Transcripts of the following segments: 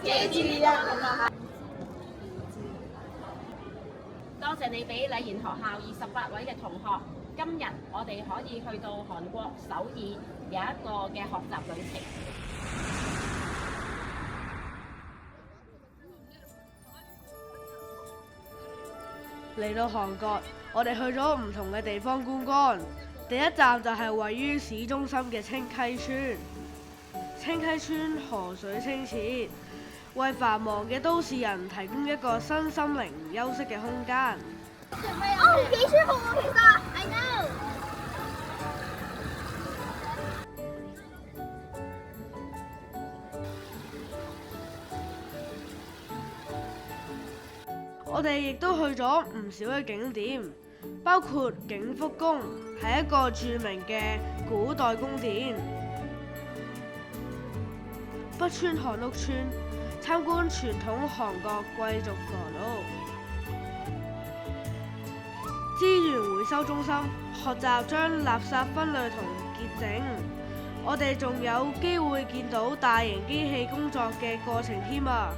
多謝你俾禮賢學校28位嘅同學，今日我哋可以去到韓國首爾有一個嘅學習旅程。嚟到韓國，我哋去咗唔同嘅地方觀光。第一站就係位於市中心嘅清溪川。清溪川河水清澈，為繁忙嘅都市人提供一個身心靈休息嘅空間。幾舒服啊，其實，I know。我哋亦都去咗唔少嘅景點，包括景福宮，係一個著名嘅古代宮殿；北川韓屋村，參觀傳統韓國貴族房屋；資源回收中心，學習將垃圾分類同潔淨。我哋仲有機會見到大型機器工作嘅過程添啊！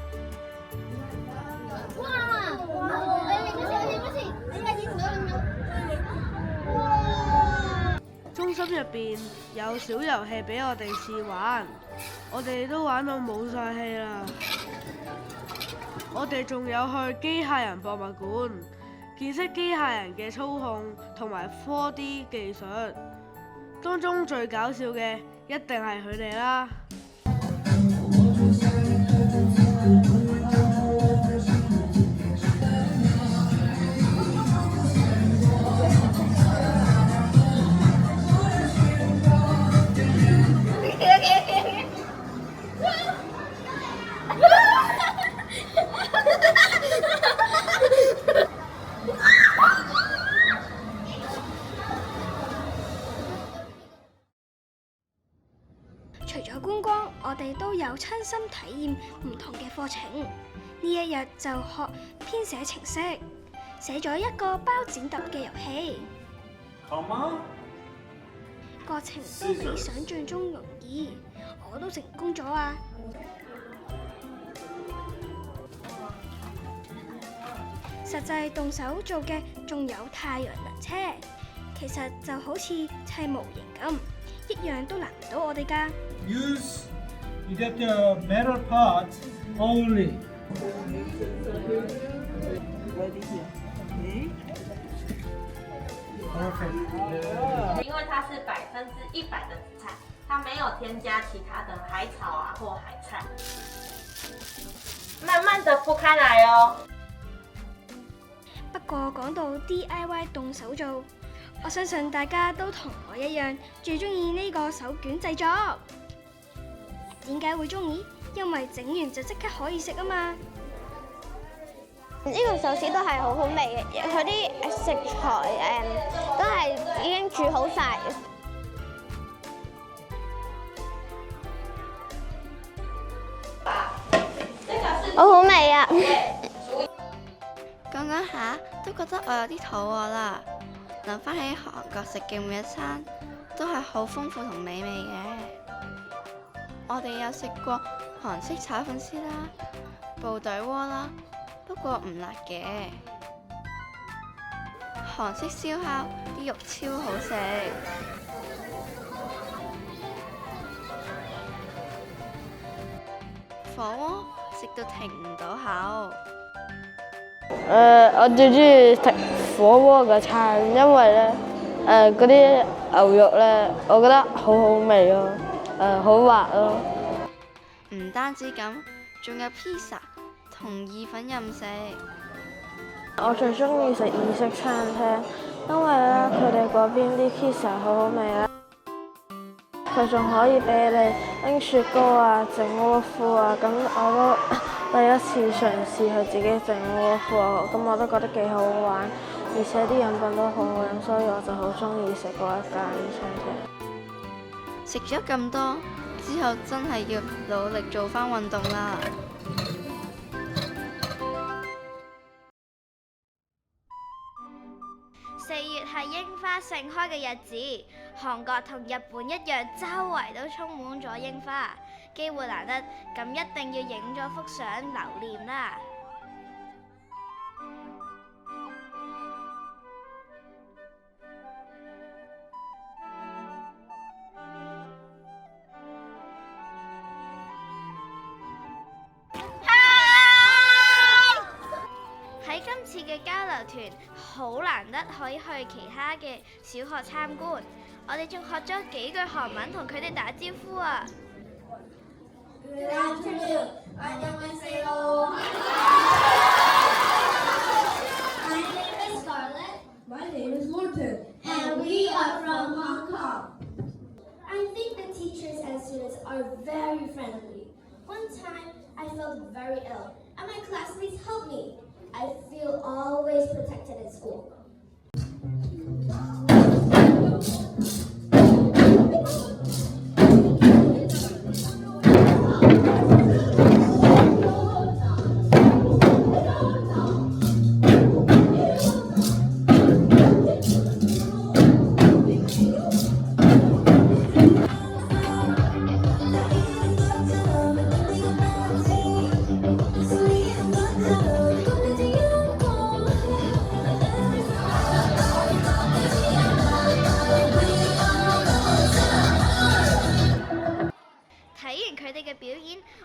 中心入邊有小遊戲俾我哋試玩，我哋都玩到冇晒氣啦。我哋仲有去機械人博物館，見識機械人嘅操控同埋 4D 技術。當中最搞笑嘅一定係佢哋啦。除咗觀光，我哋都有親身體驗唔同嘅課程。呢一日就學編寫程式，寫咗一個包剪揼嘅遊戲。好嗎？過程都比想象中容易，我都成功咗啊！實際動手做嘅仲有太陽能車，其實就好似砌模型咁，一樣都難唔到我哋㗎。Use you get the metal parts only. Perfect. 因为它是100%的紫菜，它没有添加其他的海草啊或海菜。慢慢的铺開來哦。不過講到 DIY 動手做，我相信大家都同我一樣最中意呢個手卷製作。點解會中意？因為整完就即刻可以食啊嘛！呢個壽司都係好好味嘅，佢啲食材都係已經煮好晒嘅。好好味啊！講講下都覺得我有啲肚餓啦。諗翻起韓國食嘅每一餐都係好豐富同美味嘅。我哋有食過韓式炒粉絲啦、部隊鍋啦，不過唔辣嘅。韓式燒烤啲肉超好食。火鍋食到停唔到口。我最中意食火鍋嘅餐，因為咧嗰啲牛肉咧，我覺得好好味咯，好滑咯。唔單止咁，仲有披薩同意粉任食。我最中意食意式餐廳，因為咧佢哋嗰邊啲披薩好好味啦。佢仲可以俾你拎雪糕啊、整窩夫啊，咁我都第一次嘗試去自己整窩夫啊，咁我都覺得幾好玩，而且啲飲品都好好飲，所以我就好中意食嗰一間餐廳。食咗咁多之後，真係要努力做返運動啦。4月係櫻花盛開嘅日子，韓國同日本一樣，周圍都充滿咗櫻花。機會難得，咁一定要影咗幅相留念啦。喺今次嘅交流團，好難得可以去其他嘅小學參觀，我哋仲學咗幾句韓文同佢哋打招呼啊！Good afternoon， 안녕하세요。 My name is Scarlett. My name is Morton. And we are from Hong Kong. I think the teachers and students are very friendly. One time, I felt very ill, and my classmates helped me. I feel always protected in school.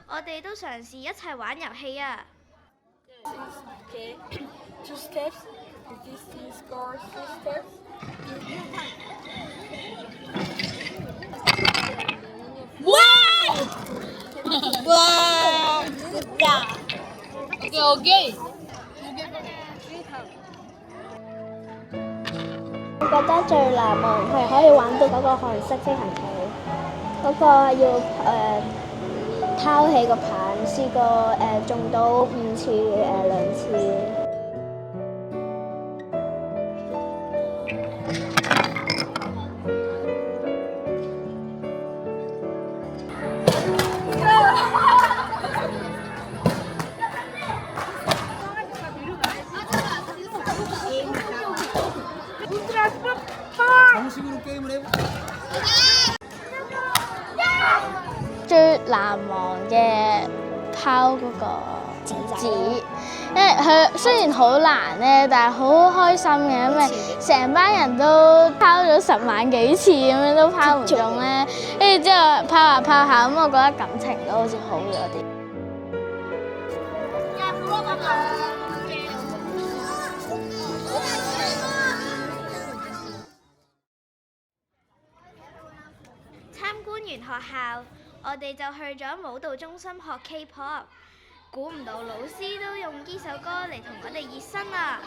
我哋都嘗試一齊玩遊戲啊！Two steps. This is for 2 steps. Wow! Wow! Okay. 我覺得最難忘係可以玩到嗰個韓式飛行棋，嗰個要拋起個棒，試過中到5次2次。最難忘嘅拋嗰個紙，因為佢雖然好難咧，但係好開心嘅，因為成班人都拋咗10萬幾次咁樣都拋唔中咧，跟住之後拋下拋下，咁我覺得感情都好似好咗啲。參觀完學校，我哋就去咗舞蹈中心學 K-pop， 估唔到老師都用呢首歌嚟同我哋熱身啊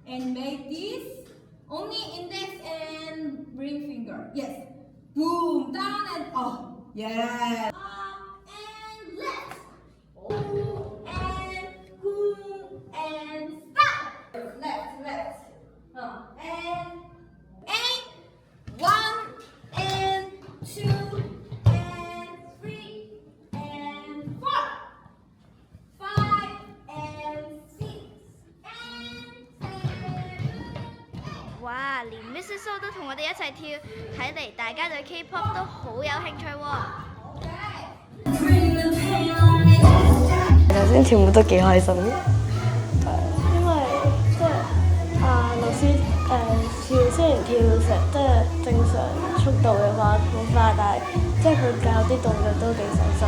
！And make this only index and ring finger. Yes. Boom, down and up. Yeah. Up and left. Boom and stop. Left. And 1 and 2 and 3 and 4. 5 and 6 and 7. 哇！連 Mrs. So 都同我哋一齊跳，睇嚟大家對 K-pop 都好有興趣喎。頭先跳舞都幾開心嘅，因為即係老師跳雖然跳成即係正常速度嘅話好快，但係即係佢教啲動作都幾細心嘅。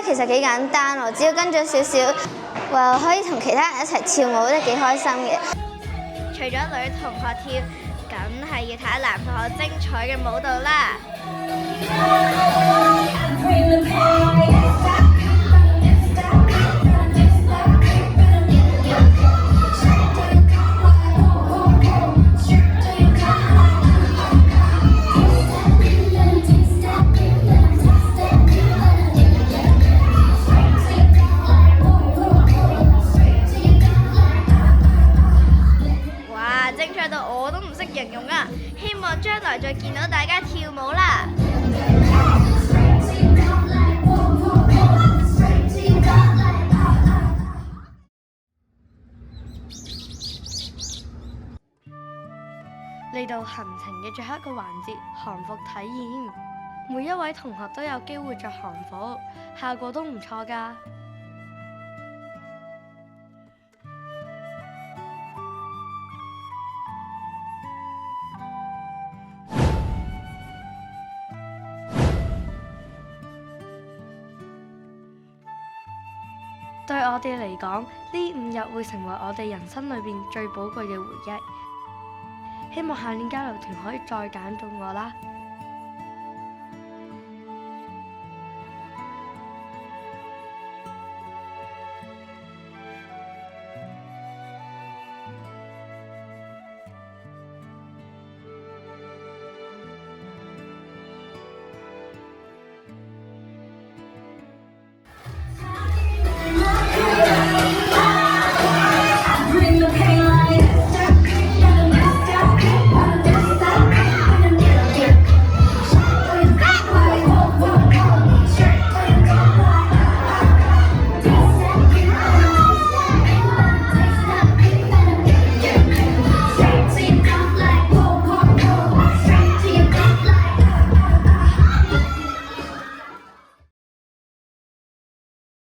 其實幾簡單喎，只要跟咗少少，話可以同其他人一齊跳舞，都幾開心嘅。除咗女同學跳，梗係係要睇下男同學精彩嘅舞蹈啦！哇，精彩到我都唔識形容啊！希望將來再見到大家跳舞啦！嚟到行程嘅最後一個環節，韓服體驗。每一位同學都有機會着韓服，效果都唔錯㗎。對我哋嚟講，呢5日會成為我哋人生裏邊最寶貴嘅回憶。希望下年交流團可以再揀到我啦〜